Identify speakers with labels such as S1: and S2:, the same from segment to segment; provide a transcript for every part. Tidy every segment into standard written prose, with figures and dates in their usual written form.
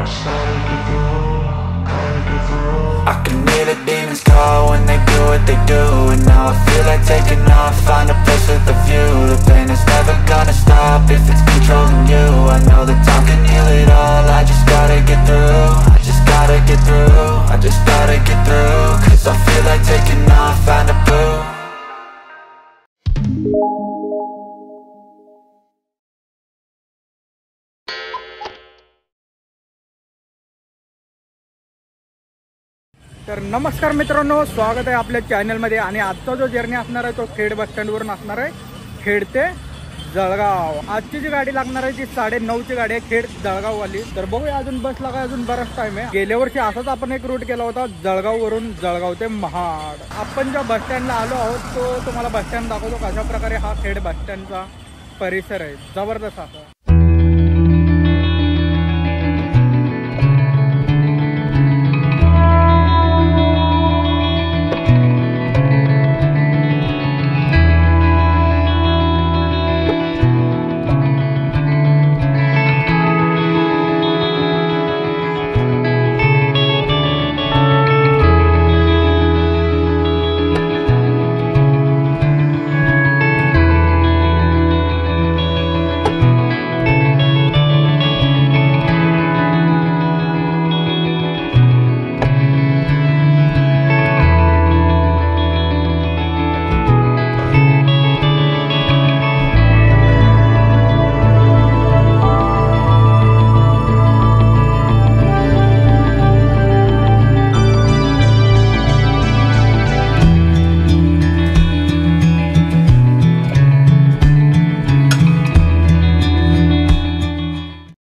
S1: I can hear the demons call when they do what they do. And now I feel like taking off, find a place with a view. The pain is never gonna stop if it's controlling you. I know that time can heal it all, I just gotta get through. I just gotta get through, I just gotta get through. Cause I feel like taking off, find a boo.
S2: तर नमस्कार मित्रांनो, स्वागत आहे आपल्या चॅनलमध्ये. आणि आजचा जो जर्नी असणार आहे तो खेड बस स्टँडवरून असणार आहे, खेड ते जळगाव. आजची जी गाडी लागणार आहे ती 9:30ची गाडी आहे, खेड जळगाववाली. तर बघूया, अजून बस लागा, अजून बराच टाइम आहे. गेल्या वर्षी असाच आपण एक रूट केला होता, जळगाववरून जळगाव ते महाड. आपण ज्या बस स्टँडला आलो आहोत तो तुम्हाला बस स्टँड दाखवतो. कशा प्रकारे हा खेड बस स्टँडचा परिसर आहे, जबरदस्त असा.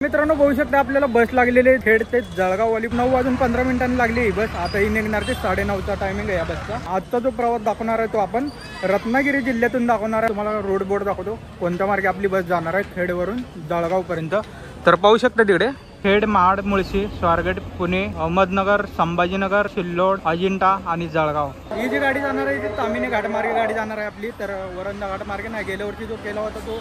S2: मित्रांनो बघू शकता, आपल्याला बस लागलेली आहे खेड ते जळगाववाली. 9:15 लागली ही बस. आता ही निघणार ते 9:30चा टायमिंग आहे या बसचा. आजचा जो प्रवास दाखवणार आहे तो आपण रत्नागिरी जिल्ह्यातून दाखवणार आहे. तुम्हाला रोड बोर्ड दाखवतो कोणत्या मार्गे आपली बस जाणार आहे खेडवरून जळगाव पर्यंत. तर पाहू शकता तिकडे खेड, महाड, मुळशी, स्वारगेट, पुणे, अहमदनगर, संभाजीनगर, सिल्लोड, अजिंठा आणि जळगाव. ही जी गाडी जाणार आहे ती तामिनी घाटमार्गे गाडी जाणार आहे आपली. तर वरंदा घाटमार्गे नाही, गेल्या वर्षी जो केला होता तो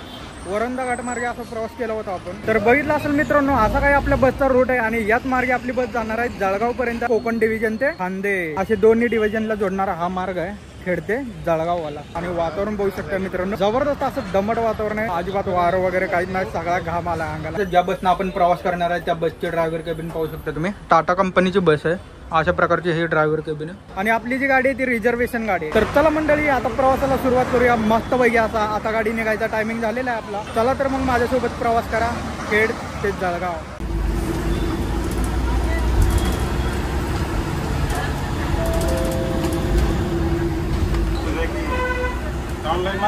S2: वरंदा घाटमार्गे असा प्रवास केला होता आपण. तर बघितलं असेल मित्रांनो, असा काही आपल्या बसचा रूट आहे. आणि याच मार्गे आपली बस जाणार आहे जळगाव पर्यंत. कोकण डिव्हिजन ते खांदे असे दोन्ही डिव्हिजनला जोडणारा हा मार्ग आहे, खेड ते जळगाववाला. आणि वातावरण बघू शकता मित्रांनो, जबरदस्त असं दमट वातावरण आहे. अजिबात वारं वगैरे काहीच नाही, सगळा घाम आला अंगाला. ज्या बसनं आपण प्रवास करणार आहे त्या बसचे ड्रायव्हर केबिन पाहू शकता तुम्ही. टाटा कंपनीची बस आहे, अशा प्रकारची ही ड्रायव्हर केबिन आहे. आणि आपली जी गाडी आहे ती रिझर्वेशन गाडी आहे. तर चला मंडळी, आता प्रवासाला सुरुवात करूया मस्त पैकी. असा आता गाडी निघायचा टायमिंग झालेला आहे आपला. चला तर मग माझ्यासोबत प्रवास करा खेड ते जळगाव. ऑनलाईन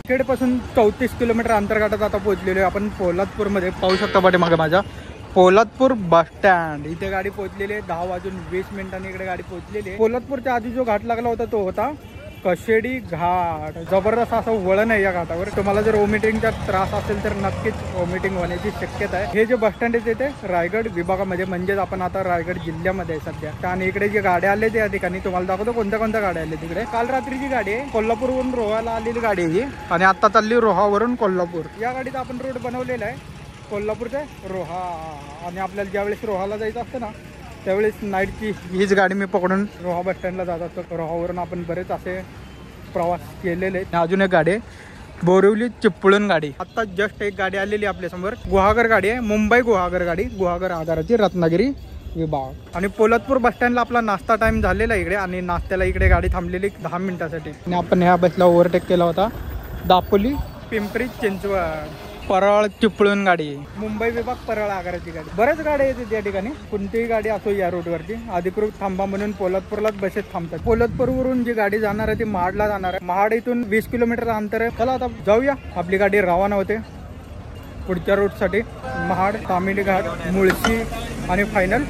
S2: खेड पासून 34 किलोमीटर अंतर गाठत आता पोहोचलेलो आहे आपण पोलादपूरमध्ये. पाहू शकता पाठीमागे माझ्या पोलादपूर बस स्टँड इथे गाडी पोहोचलेली आहे. 10:20 इकडे गाडी पोहोचलेली आहे. पोलादपूरच्या आधी जो घाट लागला होता तो होता कशेडी घाट. जबरदस्त असं वळण आहे या घाटावर. तुम्हाला जर वॉमिटिंगचा त्रास असेल तर नक्कीच वॉमिटिंग होण्याची शक्यता आहे. हे जे बस स्टँड आहे ते रायगड विभागामध्ये, म्हणजेच आपण आता रायगड जिल्ह्यामध्ये आहे सध्या. आणि इकडे जे गाड्या आले त्या ठिकाणी तुम्हाला दाखवतो कोणत्या कोणत्या गाड्या आल्या तिकडे. काल रात्रीची गाडी आहे, कोल्हापूरवरून रोहाला आलेली गाडी आहे ही, आणि आता चालली रोहावरून कोल्हापूर. या गाडीचा आपण रूट बनवलेला आहे कोल्हापूरचा रोहा. आणि आपल्याला ज्यावेळेस रोहाला जायचं असतं ना त्यावेळेस नाईटची हीच गाडी मी पकडून रोहा बस स्टँडला जात असतो. रोहावरून आपण बरेच असे प्रवास केलेले आहेत. अजून एक गाडी आहे बोरिवली चिपळूण गाडी. आता जस्ट एक गाडी आलेली आपल्यासमोर, गुहागर गाडी आहे, मुंबई गुहागर गाडी, गुहागर आगाराची रत्नागिरी विभाग. आणि पोलादपूर बस स्टँडला आपला नाश्ता टाइम झालेला इकडे, आणि नाश्त्याला इकडे गाडी थांबलेली 10 मिनिटासाठी. आणि आपण ह्या बसला ओव्हरटेक केला होता दापोली पिंपरी चिंचवड परळ चिपळूण गाडी, मुंबई विभाग परळ आगाराची गाडी. बऱ्याच गाड्या येते त्या ठिकाणी, कोणतीही गाडी असो या रूटवरती. अधिकृत थांबा म्हणून पोलादपूरलाच बसेस थांबतात. पोलादपूरवरून जी गाडी जाणार आहे ती महाडला जाणार आहे. महाड इथून 20 किलोमीटर अंतर आहे. चला आता जाऊया, आपली गाडी रवाना होते पुढच्या रूटसाठी. महाड, तामिनी घाट, मुळशी आणि फायनल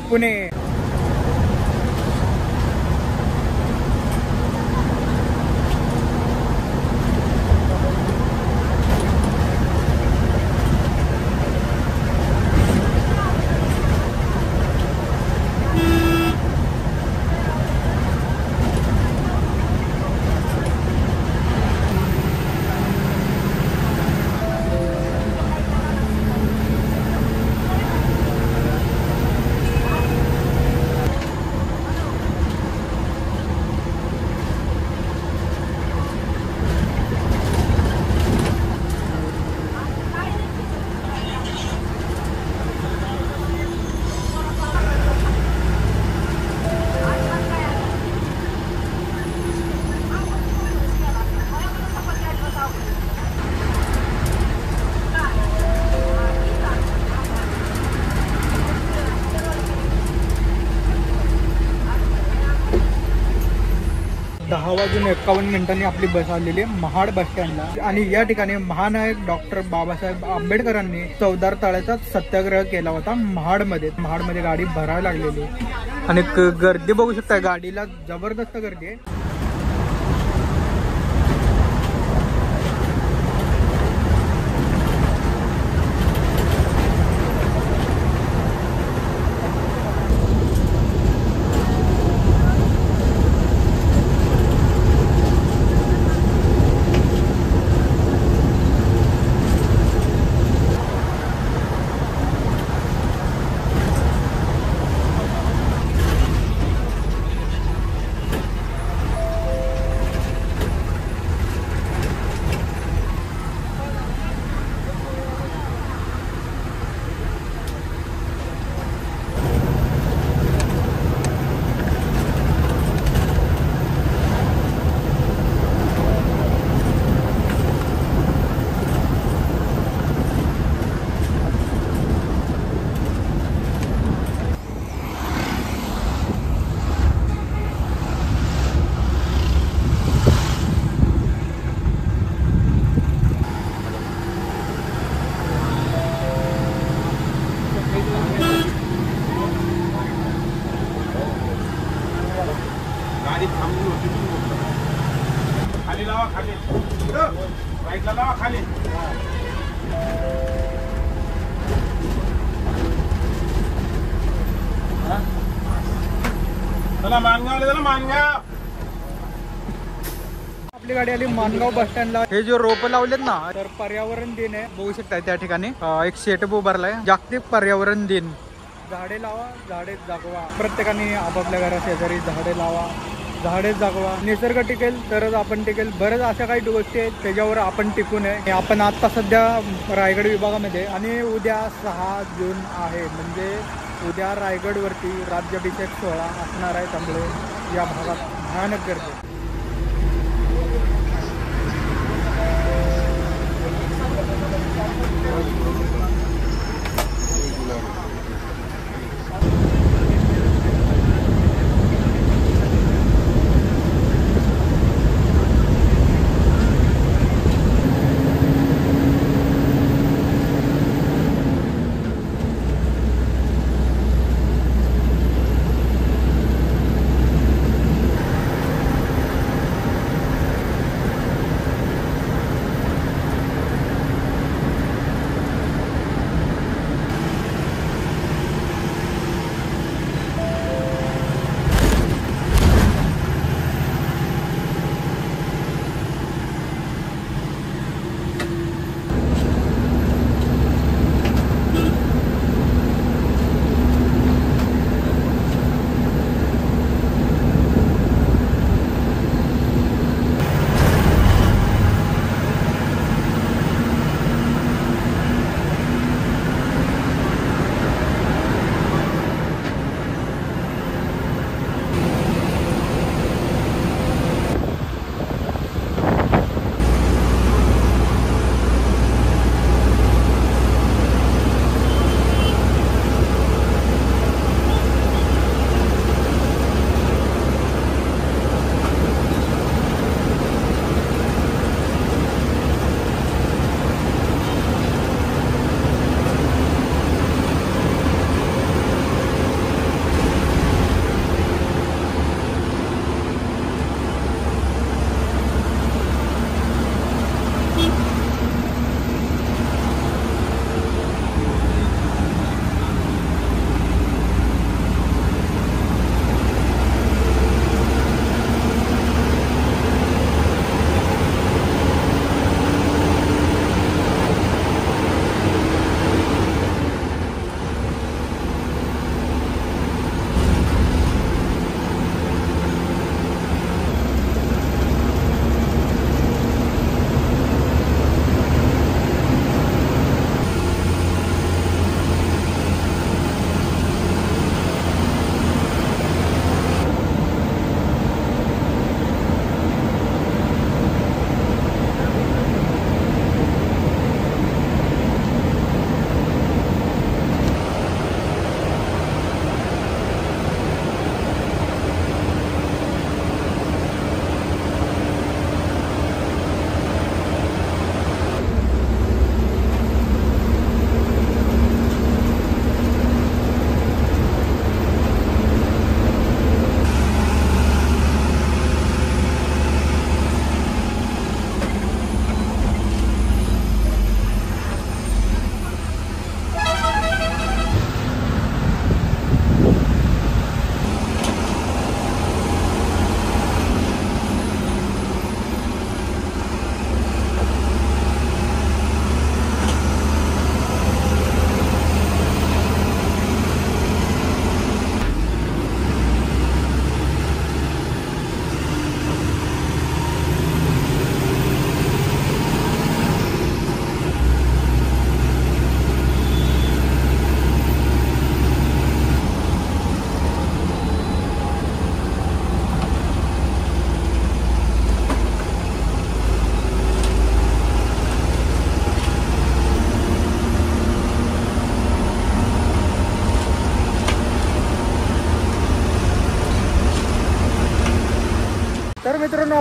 S2: पुणे. 10:51 आपली बस आलेली आहे महाड बस स्टँडला. आणि या ठिकाणी महानायक डॉक्टर बाबासाहेब आंबेडकरांनी चौदार तळ्याचा सत्याग्रह केला होता महाडमध्ये गाडी भरायला लागलेली. आणि गर्दी बघू शकता, गाडीला जबरदस्त गर्दी आहे. आपली गाडी आली मानगाव बस स्टँडला. हे जे रोप लावलेत ना, तर पर्यावरण दिन आहे बघू शकता. त्या ठिकाणी एक सेटअप उभारलाय, जागतिक पर्यावरण दिन. झाडे लावा, झाडे जगवा. प्रत्येकाने आपापल्या घरात शेजारी झाडे लावा, झाडे जगवा. निसर्ग टिकेल तरच आपण टिकेल. बरेच अशा काही गोष्टी आहेत त्याच्यावर आपण टिकून आहे. आपण आता सध्या रायगड विभागामध्ये, आणि उद्या 6 जून आहे, म्हणजे उद्या रायगडवरती राज्याभिषेक सोहळा असणार आहे. त्यामुळे या भागात भयानक गर्दी.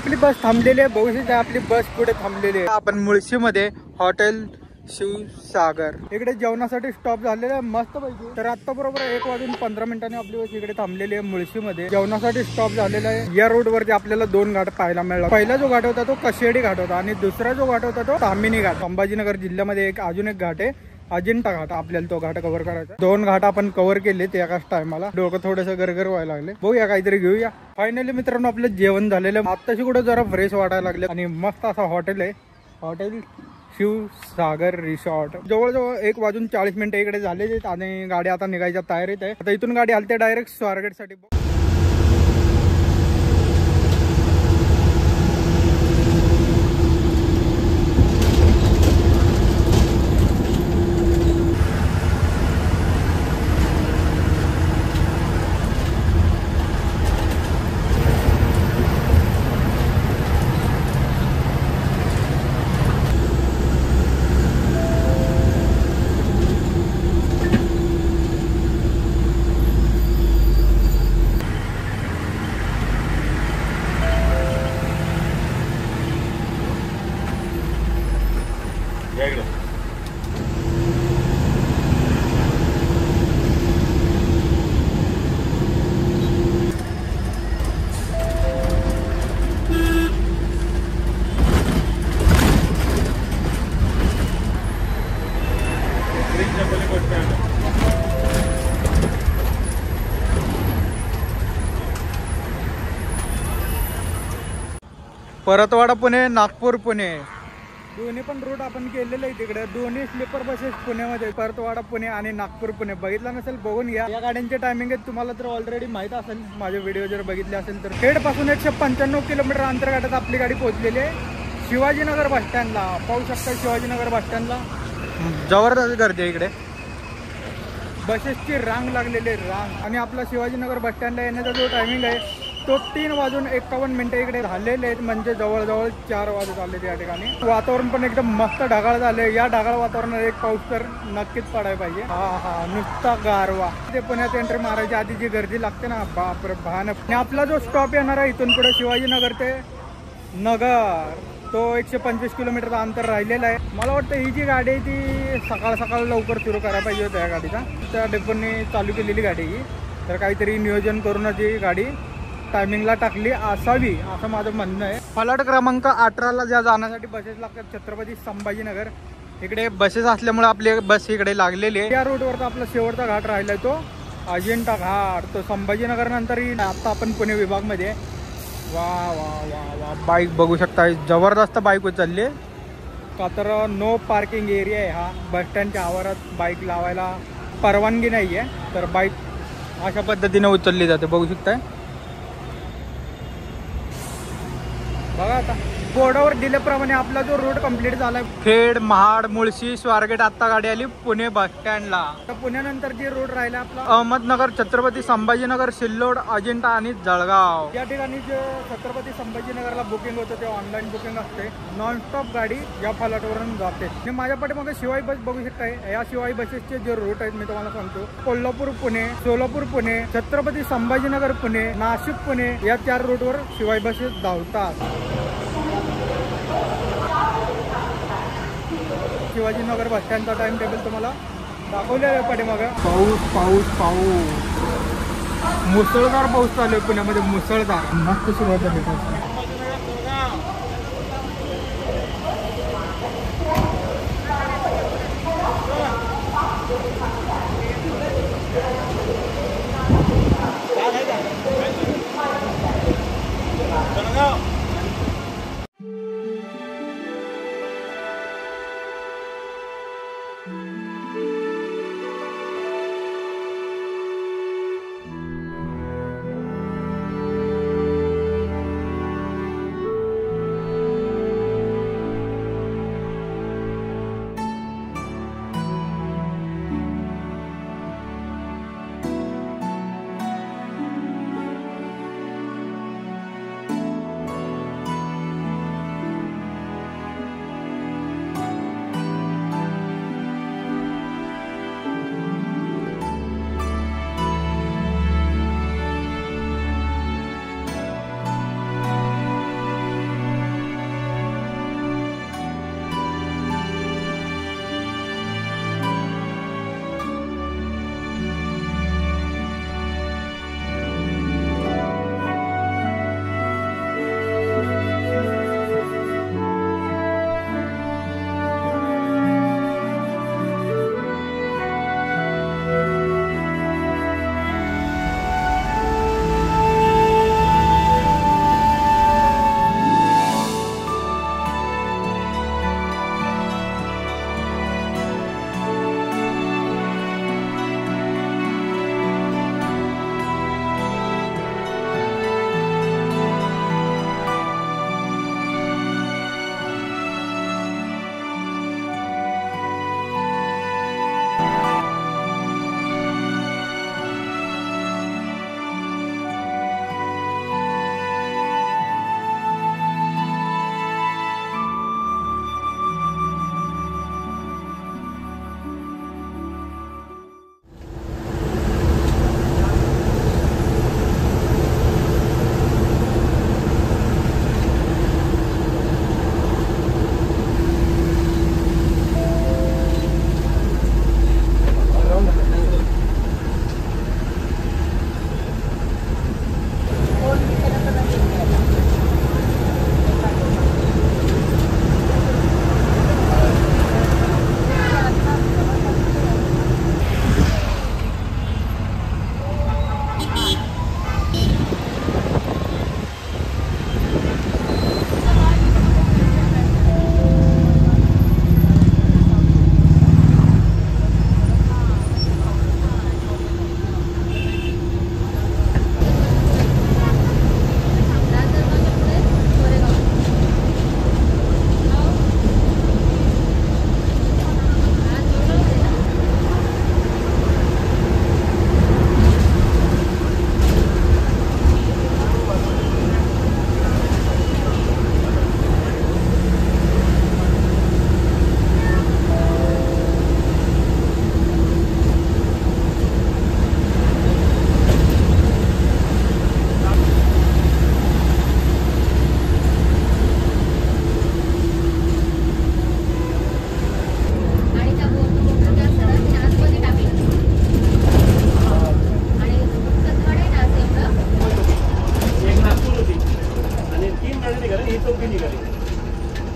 S2: आपली बस थांबलेली आहे, बघू शकता आपली बस पुढे थांबलेली आहे. आपण मुळशीमध्ये हॉटेल शिवसागर इकडे जेवणासाठी स्टॉप झालेला आहे मस्त पैकी. तर आता बरोबर 1:15 आपली बस इकडे थांबलेली आहे मुळशीमध्ये, जेवणासाठी स्टॉप झालेला आहे. या रोड वरती आपल्याला 2 घाट पाहायला मिळाला. पहिला जो घाट होता तो कशेडी घाट होता आणि दुसरा जो घाट होता तो तामिनी घाट. संभाजीनगर जिल्ह्यामध्ये अजून एक घाट आहे अजिंठा घाट. आपल्याला तो घाट कव्हर करायचा. 2 घाट आपण कव्हर केले ते एकाच टायमाला. डोकं थोडंसं गरगर व्हायला लागले. बघूया काहीतरी घेऊया. फायनली मित्रांनो आपलं जेवण झालेलं. आत्ताशी कुठं जरा फ्रेश वाटायला लागले आणि मस्त असा हॉटेल आहे, हॉटेल शिवसागर रिसॉर्ट. जवळजवळ 1:40 इकडे झाले आणि गाडी आता निघायच्या तयारीत आहे. आता इथून गाडी हलते डायरेक्ट स्वारगेट साठी. परतवाडा पुणे, नागपूर पुणे दोन्ही पण रूट आपण केलेले आहे. तिकडे दोन्ही स्लीपर बसेस पुण्यामध्ये, परतवाडा पुणे आणि नागपूर पुणे. बघितलं नसेल बघून घ्या. या गाड्यांचे टायमिंग आहेत तुम्हाला तर ऑलरेडी माहित असेल, माझे व्हिडिओ जर बघितले असेल तर. खेड पासून 195 किलोमीटर अंतर्गतात आपली गाडी पोहोचलेली आहे शिवाजीनगर बस स्टँडला. पाहू शकता शिवाजीनगर बस स्टँडला जबरदस्त गर्दी आहे इकडे. बसेसची रांग लागलेली आहे, रांग. आणि आपला शिवाजीनगर बस स्टँडला येण्याचा जो टायमिंग आहे तो 3:51 इकडे झालेले आहेत, म्हणजे जवळजवळ 4 वाजत आले या ठिकाणी. वातावरण पण एकदम मस्त ढगाळ झाले. या ढगाळ वातावरणात एक पाऊस तर नक्कीच पडायला पाहिजे. हा नुसता गारवा. ते पुण्यात एंट्री मारायच्या आधी जी गर्दी लागते ना, बापरे भयानक. आणि आपला जो स्टॉप येणार आहे इथून पुढे शिवाजीनगर ते नगर, तो 125 किलोमीटरचा अंतर राहिलेला आहे. मला वाटतं ही जी गाडी आहे ती सकाळ लवकर सुरू करायला पाहिजे होत्या या गाडीचा. त्या डेपोने चालू केलेली गाडी ही, तर काहीतरी नियोजन करूनच ही गाडी टायमिंगला टाकली असावी असं माझं म्हणणं आहे. फलाट क्रमांक 18ला ज्या जाण्यासाठी बसेस लागतात छत्रपती संभाजीनगर, इकडे बसेस असल्यामुळे आपली बस इकडे लागलेली आहे. या रूटवरचा आपला शेवटचा घाट राहिलाय तो अजिंठा घाट. तो संभाजीनगर नंतर आता आपण पुणे विभागमध्ये. वा वा वा वा, बाईक बघू शकता जबरदस्त बाईक उचलली आहे. का तर नो पार्किंग एरिया आहे हा. बस स्टँडच्या आवारात बाईक लावायला परवानगी नाही आहे, तर बाईक अशा पद्धतीने उचलली जाते. बघू शकताय बघा. आता बोर्डावर दिल्याप्रमाणे आपला जो रूट कंप्लीट झालाय खेड, महाड, मुळशी, स्वारगेट. आता गाडी आली पुणे बस स्टँडला. तर पुण्यानंतर जे रूट राहिला आपला अहमदनगर, छत्रपती संभाजीनगर, सिल्लोड, अजिंठा आणि जळगाव. या ठिकाणी जे छत्रपती संभाजीनगरला बुकिंग होतं ते ऑनलाईन बुकिंग असते. नॉनस्टॉप गाडी या फलाटवरून जाते. आणि माझ्या पाठीमागे शिवाई बस बघू शकताय. या शिवाई बसेसचे जे रूट आहेत मी तुम्हाला सांगतो. कोल्हापूर पुणे, सोलापूर पुणे, छत्रपती संभाजीनगर पुणे, नाशिक पुणे, या 4 रूटवर शिवाई बसेस धावतात. शिवाजीनगर बस स्टँडचा टाइम टेबल तुम्हाला दाखवलेला आहे पाठीमागं. पाऊस मुसळधार पाऊस चालू आहे पुण्यामध्ये, मुसळधार. मस्त सुरुवात झाली.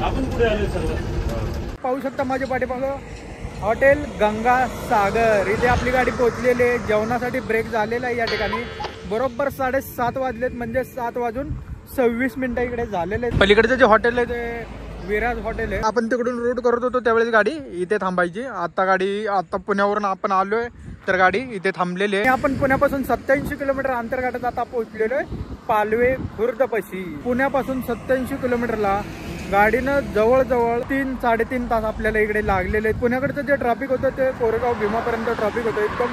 S3: आपण पुढे आले सर्व.
S2: पाहू शकता माझ्या पाठीमागं हॉटेल गंगा सागर, इथे आपली गाडी पोहोचलेली आहे. जेवणासाठी ब्रेक झालेला आहे या ठिकाणी. बरोबर 7:30 वाजलेत, म्हणजे 7:26 इकडे झालेले आहेत. पलीकडचं जे हॉटेल आहे ते विराज हॉटेल आहे. आपण तिकडून रूट करत होतो त्यावेळेस गाडी इथे थांबायची. आता पुण्यावरून आपण आलोय तर गाडी इथे थांबलेली आहे. आपण पुण्यापासून 87 किलोमीटर अंतर गाठत आता पोहोचलेलो आहे पालवे खुर्दपाशी. पुण्यापासून 87 किलोमीटरला गाडीनं जवळजवळ 3-3.5 तास आपल्याला इकडे लागलेले आहेत. पुण्याकडचं जे ट्रॅफिक होतं ते कोरेगाव भीमापर्यंत ट्रॅफिक होतं. एकदम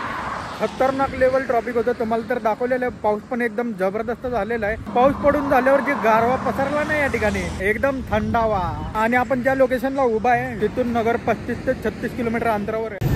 S2: खतरनाक लेवल ट्रॅफिक होतं. तुम्हाला तर दाखवलेलं आहे. पाऊस पण एकदम जबरदस्त झालेला आहे. पाऊस पडून झाल्यावर जे गारवा पसरला नाही या ठिकाणी, एकदम थंडावा. आणि आपण ज्या लोकेशनला उभा आहे तिथून नगर 35 ते 36 किलोमीटर अंतरावर आहे.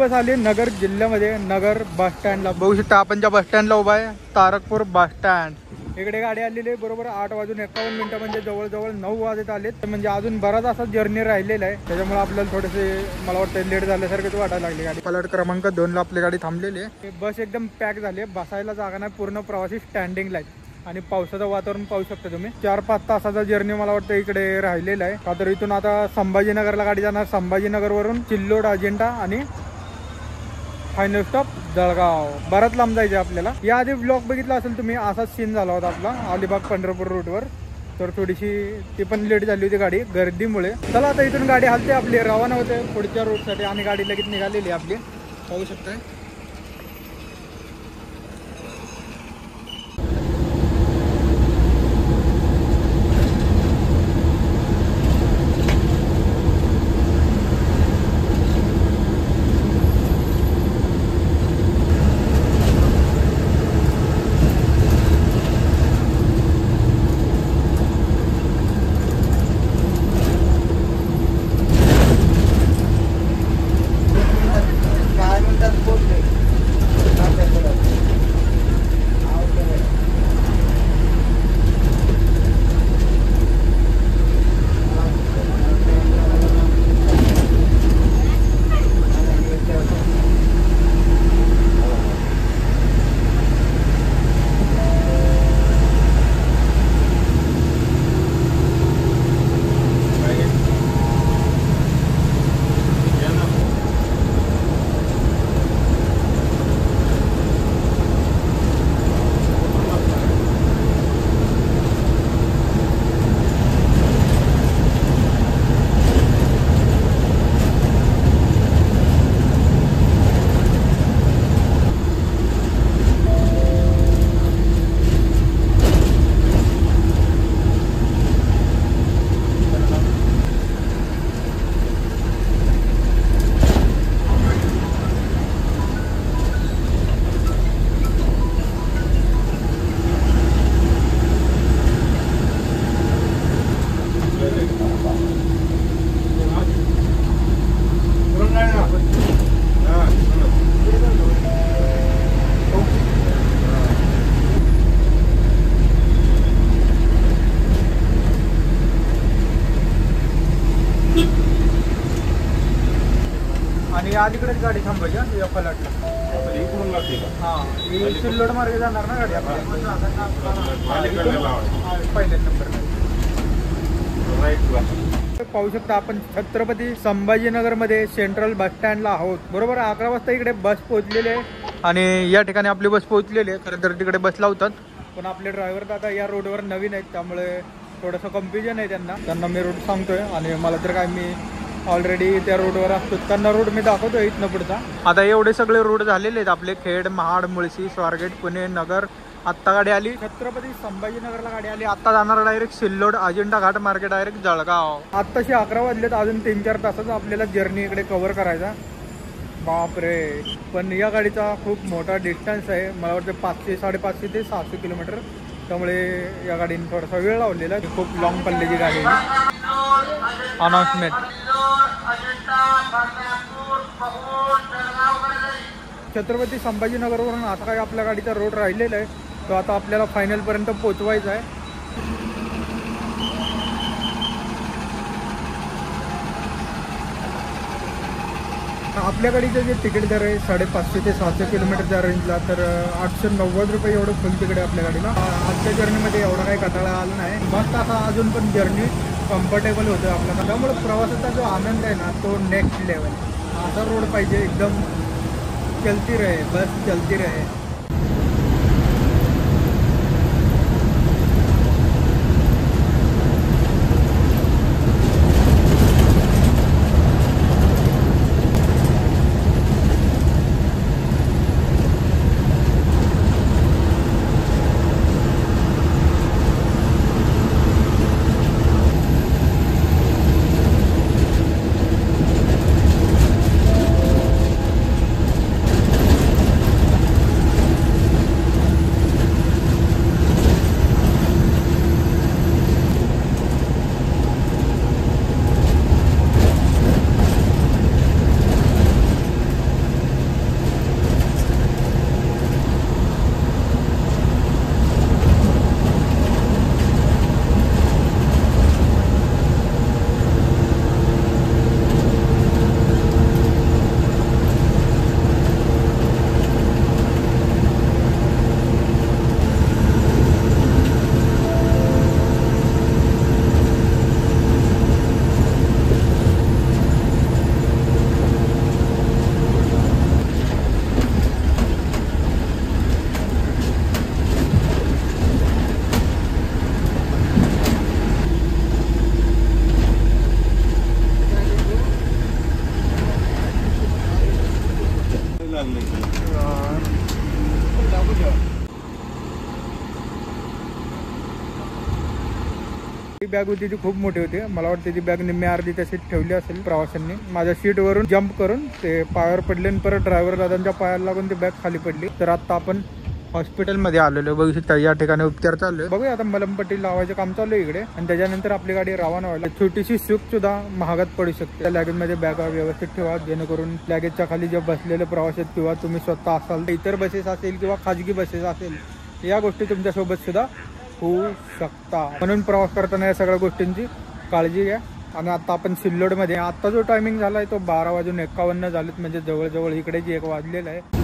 S2: बस आली नगर जिल्ह्यामध्ये, नगर बस स्टँडला. बघू शकता आपण ज्या बस स्टँडला उभा आहे तारकपूर बस स्टँड. इकडे गाडी आलेली आहे बरोबर 8:51 म्हणजे जवळजवळ 9 वाजत आलेत. म्हणजे अजून बराच असा जर्नी राहिलेला आहे. त्याच्यामुळे आपल्याला थोडेसे मला वाटतं लेट झाल्यासारखंच वाटायला लागली. गाडी पलट क्रमांक 2 ला आपली गाडी थांबलेली आहे. बस एकदम पॅक झाली आहे, बसायला जागा नाही. पूर्ण प्रवासी स्टँडिंगला आहे. आणि पावसाचं वातावरण पाहू शकता तुम्ही. 4-5 तासाचा जर्नी मला वाटतं इकडे राहिलेला आहे. का तर इथून आता संभाजीनगरला गाडी जाणार. संभाजीनगर वरून चिल्लोड, अजिंठा आणि फायनल स्टॉप जळगाव. बराच लांब जायचे आपल्याला. याआधी ब्लॉग बघितला असेल तुम्ही, असाच सीन झाला होता आपला अलिबाग पंढरपूर रूटवर. तर थोडीशी ती पण लेट झाली होती गाडी गर्दीमुळे. चला आता इथून गाडी हलते आपली, रवाना होते पुढच्या रूटसाठी. आणि गाडी लगेच निघालेली आपली, पाहू शकताय. आणि अलीकडेच गाडी थांबायची या फलाटला. हा सिल्लोड मार्गे जाणार ना गाडी आपल्या पहिल्या नंबर. पाहू शकता आपण छत्रपती संभाजीनगर मध्ये सेंट्रल बस स्टँडला आहोत. बरोबर 11 वाजता इकडे बस पोहोचलेली आहे आणि या ठिकाणी आपली बस पोहोचलेली आहे. खरं तर तिकडे बस लावतात पण आपले ड्रायव्हर दादा या रोडवर नवीन आहेत त्यामुळे थोडंसं कन्फ्युजन आहे त्यांना मी रूट सांगतोय आणि मला तर काय मी ऑलरेडी त्या रोडवर असतो त्यांना रोड मी दाखवतोय इथनं पुढचा. आता एवढे सगळे रोड झालेले आहेत आपले खेड, महाड, मुळशी, स्वारगेट, पुणे, नगर. आत्ता गाडी आली छत्रपती संभाजीनगरला गाडी आली. आत्ता जाणार डायरेक्ट सिल्लोड, अजिंठा घाट मार्गे डायरेक्ट जळगाव. आत्ताशी 11 वाजलेत, अजून 3-4 तासाचा आपल्याला जर्नी इकडे कव्हर करायचा. बापरे, पण या गाडीचा खूप मोठा डिस्टन्स आहे. मला वाटतं 500-550 ते 600 किलोमीटर. त्यामुळे या गाडीने थोडासा वेळ लावलेला. खूप लॉंग पल्ल्याची गाडी आहे. अनाउन्समेंट छत्रपती संभाजीनगरवरून आता काय आपल्या गाडीचा रोड राहिलेला आहे तो आता आपल्याला फायनलपर्यंत पोचवायचा आहे. आपल्या गाडीचं जे तिकीट दर आहे 550 ते 600 किलोमीटरच्या रेंजला, तर 890 रुपये एवढं फुल तिकीट आहे आपल्या गाडीला. आजच्या जर्नीमध्ये एवढा काही कंटाळा आला नाही. मस्त असा अजून पण जर्नी कम्फर्टेबल होतं आपल्याला. त्यामुळे प्रवासाचा जो आनंद आहे ना तो नेक्स्ट लेवल. असा रोड पाहिजे, एकदम चलती रहे, बस चलती रहे. बॅग होती ती खूप मोठी होती. मला वाटतं ती बॅग निम्मी अर्धी तशीच ठेवली असेल प्रवाशांनी. माझ्या सीटवरून जंप करून ते पायावर पडले आणि परत ड्रायव्हर दादांच्या पायाला लागून ती बॅग खाली पडली. तर आता आपण हॉस्पिटलमध्ये आलेलो बघू शकता. या ठिकाणी उपचार चालू आहे. बघूया आता मलमपट्टी लावायचं काम चालू आहे इकडे आणि त्याच्यानंतर आपली गाडी रवाना व्हायला. छोटीशी चूक सुद्धा महागात पडू शकते. लॅगेजमध्ये बॅग व्यवस्थित ठेवा जेणेकरून लॅगेजच्या खाली जे बसलेले प्रवास आहेत किंवा तुम्ही स्वतः असाल, इतर बसेस असेल किंवा खाजगी बसेस असेल, या गोष्टी तुमच्यासोबत सुद्धा होऊ शकता. म्हणून प्रवास करताना या सगळ्या गोष्टींची काळजी घ्या. आणि आता आपण सिल्लोडमध्ये, आता जो टायमिंग झाला आहे तो 12:51 झालेत, म्हणजे जवळजवळ इकडे जी 1 वाजलेला आहे.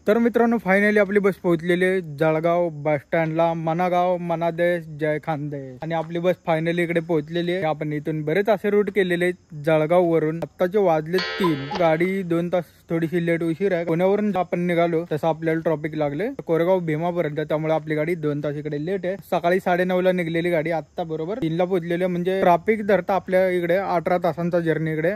S2: तर मित्रांनो फायनली आपली बस पोहोचलेली आहे जळगाव बस स्टँडला. मनागाव, मनादेश, जय खानदेश. आणि आपली बस फायनली इकडे पोहोचलेली आहे. आपण इथून बरेच असे रूट केलेले जळगाव वरून. आत्ताचे वाजले 3. गाडी 2 तास थोडीशी लेट उशीर आहे. पुण्यावरून आपण निघालो तसं आपल्याला ट्रॉफिक लागले कोरेगाव भीमापर्यंत, त्यामुळे आपली गाडी 2 तास इकडे लेट आहे. सकाळी 9:30ला निघलेली गाडी आता बरोबर 3ला पोहोचलेली आहे. म्हणजे ट्रॅफिक धरता आपल्या इकडे 18 तासांचा जर्नी इकडे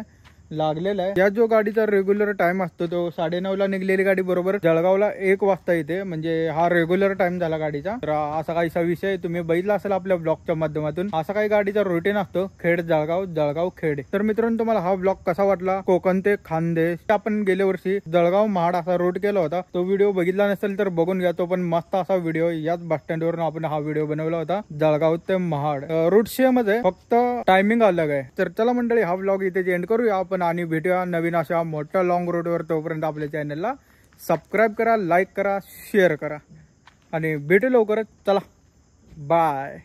S2: लागलेला आहे. या जो गाडीचा रेग्युलर टाइम असतो तो 9:30ला निघलेली गाडी बरोबर जळगावला 1 वाजता येते. म्हणजे हा रेग्युलर टाइम झाला गाडीचा. तर असा काहीसा विषय तुम्ही बघितला असेल आपल्या ब्लॉगच्या माध्यमातून. असा काही गाडीचा रुटीन असतो खेड जळगाव, जळगाव खेड. तर मित्रांनो तुम्हाला हा ब्लॉग कसा वाटला? कोकण ते खानदेश आपण गेल्या वर्षी जळगाव महाड असा रूट केला होता. तो व्हिडिओ बघितला नसेल तर बघून घ्या. तो पण मस्त असा व्हिडिओ. याच बस स्टँड वरून आपण हा व्हिडिओ बनवला होता जळगाव ते महाड. रूट सेम मध्ये फक्त टायमिंग अलग आहे. तर चला मंडळी हा ब्लॉग इथे एंड करूया आपण आणि भेटूया नवीन अशा मोठ्या लॉंग रूटवर. तोपर्यंत आपल्या चॅनलला सबस्क्राईब करा, लाईक करा, शेअर करा आणि भेटू लवकरच. चला बाय.